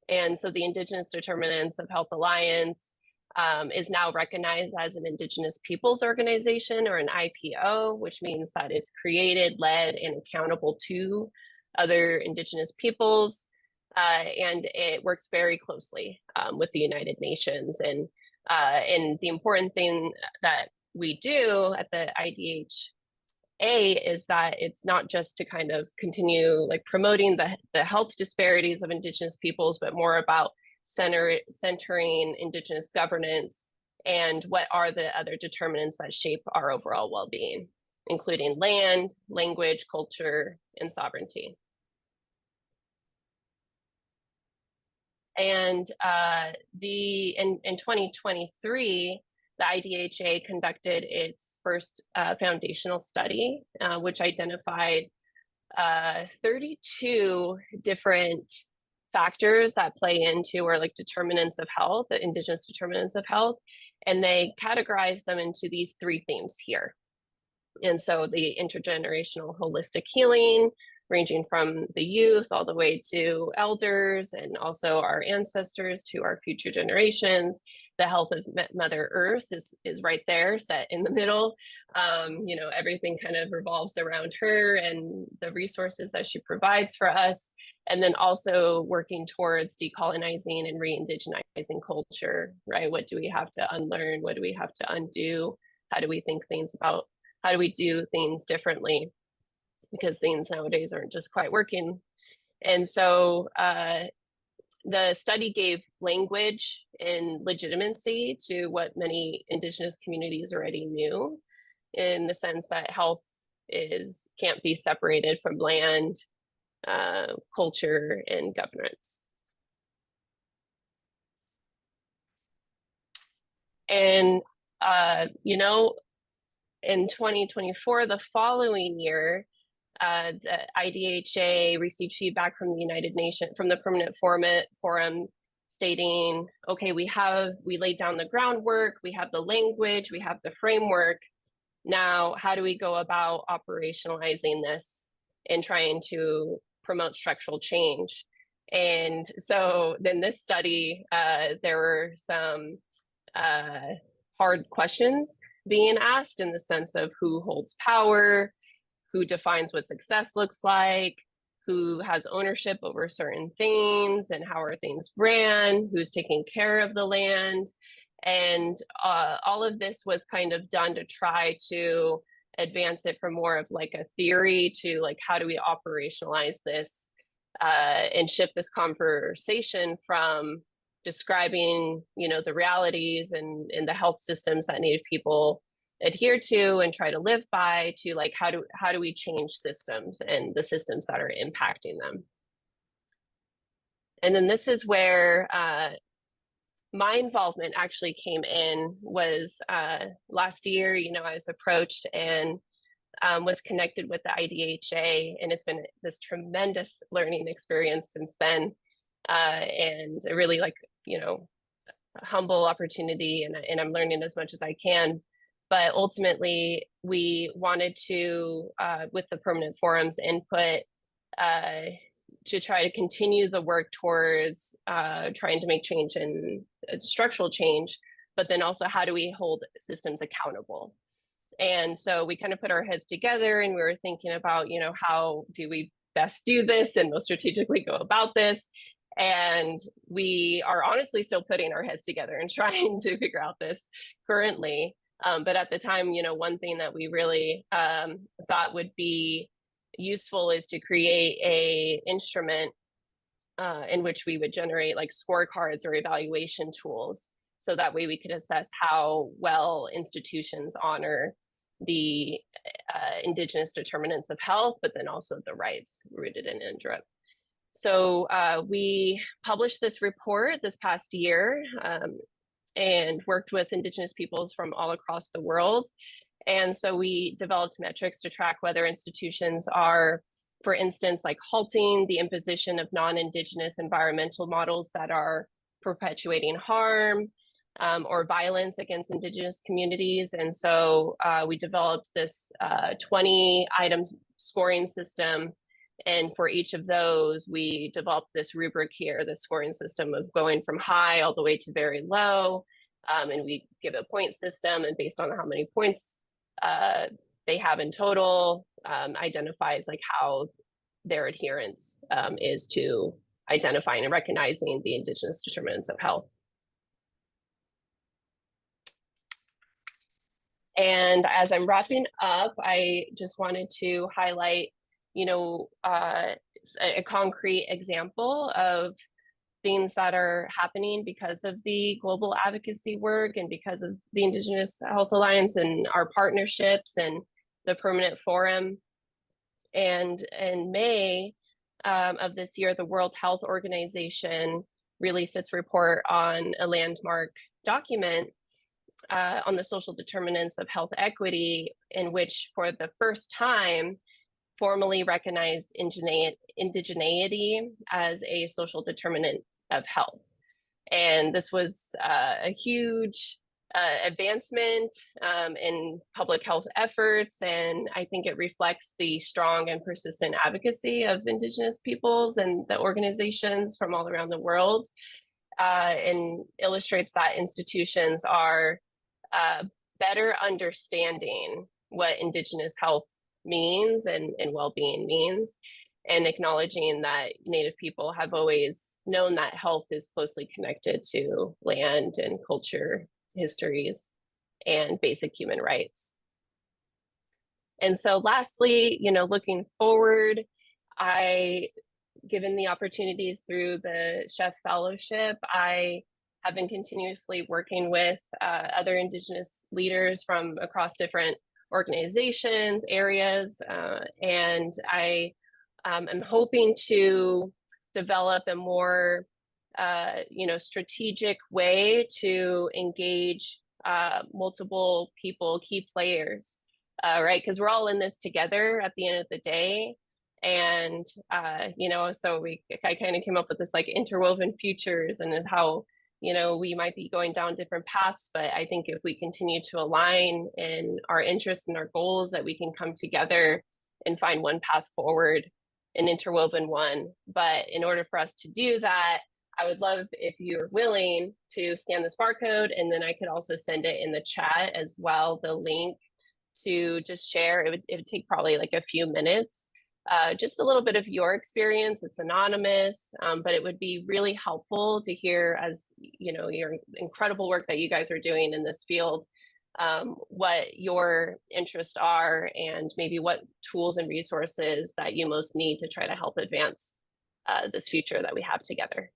And so the Indigenous Determinants of Health Alliance is now recognized as an Indigenous Peoples Organization, or an IPO, which means that it's created, led, and accountable to other Indigenous peoples. And it works very closely with the United Nations. And the important thing that we do at the IDHA is that it's not just to kind of continue like promoting the health disparities of Indigenous peoples, but more about centering Indigenous governance and what are the other determinants that shape our overall well-being, including land, language, culture, and sovereignty. And in 2023, the IDHA conducted its first foundational study, which identified 32 different factors that play into, or like determinants of health, the Indigenous determinants of health, and they categorized them into these 3 themes here. And so the intergenerational holistic healing, ranging from the youth all the way to elders, and also our ancestors to our future generations. The health of Mother Earth is right there, set in the middle. You know, everything kind of revolves around her and the resources that she provides for us. And then also working towards decolonizing and re-indigenizing culture, right? What do we have to unlearn? What do we have to undo? How do we think things about, how do we do things differently? Because things nowadays aren't just quite working. And so the study gave language and legitimacy to what many Indigenous communities already knew, in the sense that health can't be separated from land, culture, and governance. And, you know, in 2024, the following year, the IDHA received feedback from the United Nations, from the Permanent Forum, stating, okay, we laid down the groundwork, we have the language, we have the framework. Now, how do we go about operationalizing this and trying to promote structural change? And so then this study, there were some hard questions being asked, in the sense of who holds power, who defines what success looks like, who has ownership over certain things, and how are things ran, who's taking care of the land. And all of this was kind of done to try to advance it from more of like a theory to like, how do we operationalize this and shift this conversation from describing, you know, the realities and the health systems that Native people adhere to and try to live by, to like, how do we change systems and the systems that are impacting them. And then this is where my involvement actually came in. Was last year, you know, I was approached and was connected with the IDHA, and it's been this tremendous learning experience since then, and a really, like, you know, a humble opportunity, and I'm learning as much as I can. But ultimately, we wanted to, with the Permanent Forum's input, to try to continue the work towards trying to make change and structural change, but then also, how do we hold systems accountable? And so we kind of put our heads together, and we were thinking about, you know, how do we best do this and most strategically go about this? And we are honestly still putting our heads together and trying to figure out this currently. But at the time, you know, one thing that we really thought would be useful is to create a instrument in which we would generate like scorecards or evaluation tools, so that way we could assess how well institutions honor the Indigenous determinants of health, but then also the rights rooted in INDRIP. So we published this report this past year, and worked with Indigenous peoples from all across the world. And so we developed metrics to track whether institutions are, for instance, like halting the imposition of non-Indigenous environmental models that are perpetuating harm or violence against Indigenous communities. And so we developed this 20 items scoring system And for each of those, we developed this rubric here, the scoring system of going from high all the way to very low. And we give a point system, and based on how many points they have in total, identifies like how their adherence is to identifying and recognizing the indigenous determinants of health. And as I'm wrapping up, I just wanted to highlight, a concrete example of things that are happening because of the global advocacy work and because of the Indigenous Health Alliance and our partnerships and the Permanent Forum. And in May of this year, the World Health Organization released its report on a landmark document on the social determinants of health equity, in which for the first time formally recognized indigeneity as a social determinant of health. And this was a huge advancement in public health efforts. And I think it reflects the strong and persistent advocacy of Indigenous peoples and the organizations from all around the world, and illustrates that institutions are better understanding what Indigenous health means and well-being means, and acknowledging that Native people have always known that health is closely connected to land and culture, histories, and basic human rights. And so lastly, looking forward, given the opportunities through the Chef Fellowship, I have been continuously working with other Indigenous leaders from across different organizations, areas, and I am hoping to develop a more strategic way to engage multiple people, key players, right? Because we're all in this together at the end of the day. And, so I kind of came up with this like interwoven futures and how, we might be going down different paths, but I think if we continue to align in our interests and our goals, that we can come together and find one path forward, an interwoven one. But in order for us to do that, I would love if you're willing to scan this barcode, and then I could also send it in the chat as well, the link to just share. It would take probably like a few minutes. Just a little bit of your experience. It's anonymous, but it would be really helpful to hear, as your incredible work that you guys are doing in this field, what your interests are and maybe what tools and resources that you most need to try to help advance this future that we have together.